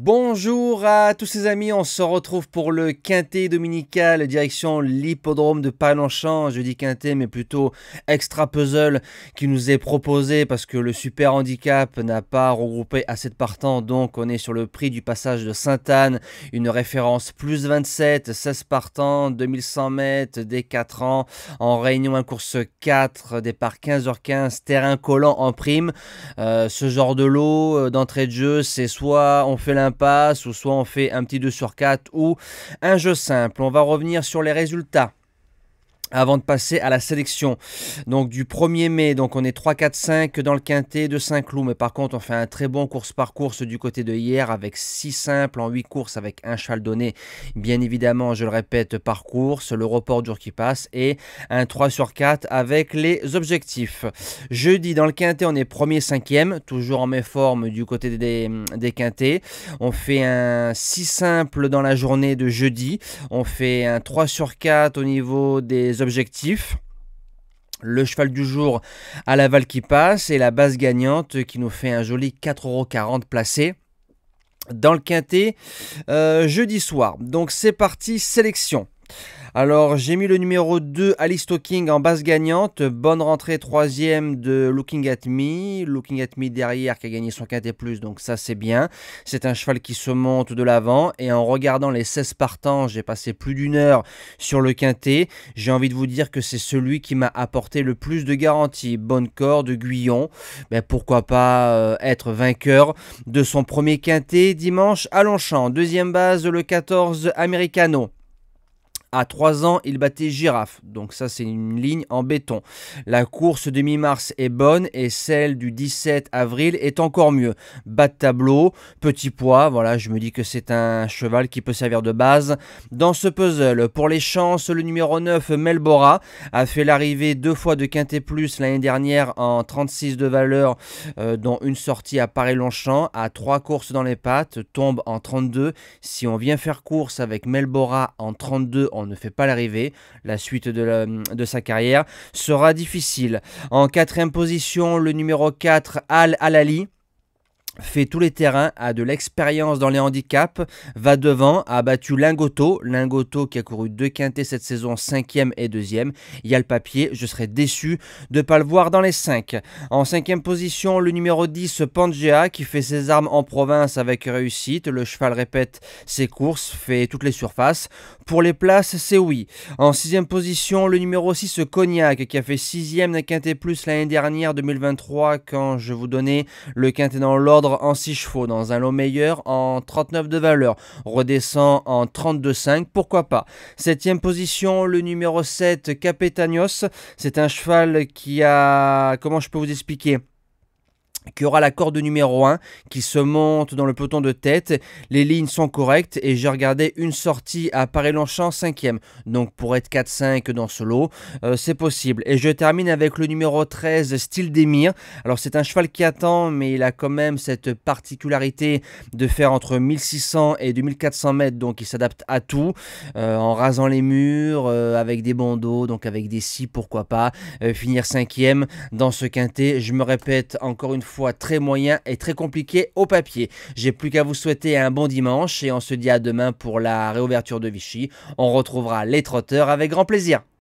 Bonjour à tous ces amis, on se retrouve pour le quintet dominical direction l'hippodrome de Paris-Longchamp. Je dis quintet mais plutôt extra puzzle qui nous est proposé parce que le super handicap n'a pas regroupé assez de partants. Donc on est sur le prix du passage de Sainte-Anne, une référence plus 27, 16 partants, 2100 mètres dès 4 ans, en réunion 1 course 4, départ 15h15, terrain collant en prime. Ce genre de lot d'entrée de jeu, c'est soit on fait l'impasse ou soit on fait un petit 2 sur 4 ou un jeu simple. On va revenir sur les résultats avant de passer à la sélection. Donc du 1er mai, donc on est 3, 4, 5 dans le quintet de Saint-Cloud, mais par contre on fait un très bon course par course du côté de hier avec 6 simples en 8 courses avec un cheval donné, bien évidemment je le répète par course, le report du jour qui passe et un 3 sur 4 avec les objectifs. Jeudi dans le quintet on est 1er, 5e, toujours en méforme du côté des quintets. On fait un 6 simple dans la journée de jeudi, on fait un 3 sur 4 au niveau des objectifs. Le cheval du jour à Laval qui passe et la base gagnante qui nous fait un joli 4,40 € placé dans le quintet jeudi soir. Donc c'est parti, sélection. Alors j'ai mis le numéro 2 Alice Talking en base gagnante, bonne rentrée 3e de Looking at Me derrière qui a gagné son quintet plus, donc ça c'est bien. C'est un cheval qui se monte de l'avant et en regardant les 16 partants, j'ai passé plus d'une heure sur le quintet. J'ai envie de vous dire que c'est celui qui m'a apporté le plus de garanties. Bonne corde, Guyon, ben pourquoi pas être vainqueur de son premier quintet dimanche à Longchamp. Deuxième base le 14 Americano. À 3 ans, il battait Girafe, donc ça c'est une ligne en béton. La course de mi-mars est bonne et celle du 17 avril est encore mieux. Bas de tableau, petit poids, voilà, je me dis que c'est un cheval qui peut servir de base dans ce puzzle. Pour les chances, le numéro 9, Melbora, a fait l'arrivée 2 fois de quintet plus l'année dernière en 36 de valeur, dont une sortie à Paris-Longchamp, à 3 courses dans les pattes, tombe en 32. Si on vient faire course avec Melbora en 32, on ne fait pas l'arrivée, la suite de sa carrière sera difficile. En 4e position, le numéro 4, Al Alali, fait tous les terrains, a de l'expérience dans les handicaps, va devant, a battu Lingoto qui a couru 2 quintets cette saison, 5e et 2e. Il y a le papier, je serais déçu de ne pas le voir dans les 5. En 5e position, le numéro 10, Pangea, qui fait ses armes en province avec réussite. Le cheval répète ses courses, fait toutes les surfaces. Pour les places, c'est oui. En 6e position, le numéro 6, Cognac, qui a fait 6e d'un quintet plus l'année dernière, 2023, quand je vous donnais le quintet dans l'ordre en 6 chevaux, dans un lot meilleur en 39 de valeur, redescend en 32,5, pourquoi pas. 7e position, le numéro 7, Capetanios, c'est un cheval qui a, comment je peux vous expliquer, qui aura la corde numéro 1, qui se monte dans le peloton de tête. Les lignes sont correctes et j'ai regardé une sortie à Paris-Longchamp 5e. Donc pour être 4-5 dans ce lot, c'est possible. Et je termine avec le numéro 13, Style d'Emir. Alors c'est un cheval qui attend, mais il a quand même cette particularité de faire entre 1600 et 2400 mètres. Donc il s'adapte à tout, en rasant les murs, avec des bandeaux, donc avec des scies, pourquoi pas. Finir 5e dans ce quintet, je me répète encore une fois, très moyen et très compliqué au papier. J'ai plus qu'à vous souhaiter un bon dimanche et on se dit à demain pour la réouverture de Vichy. On retrouvera les trotteurs avec grand plaisir.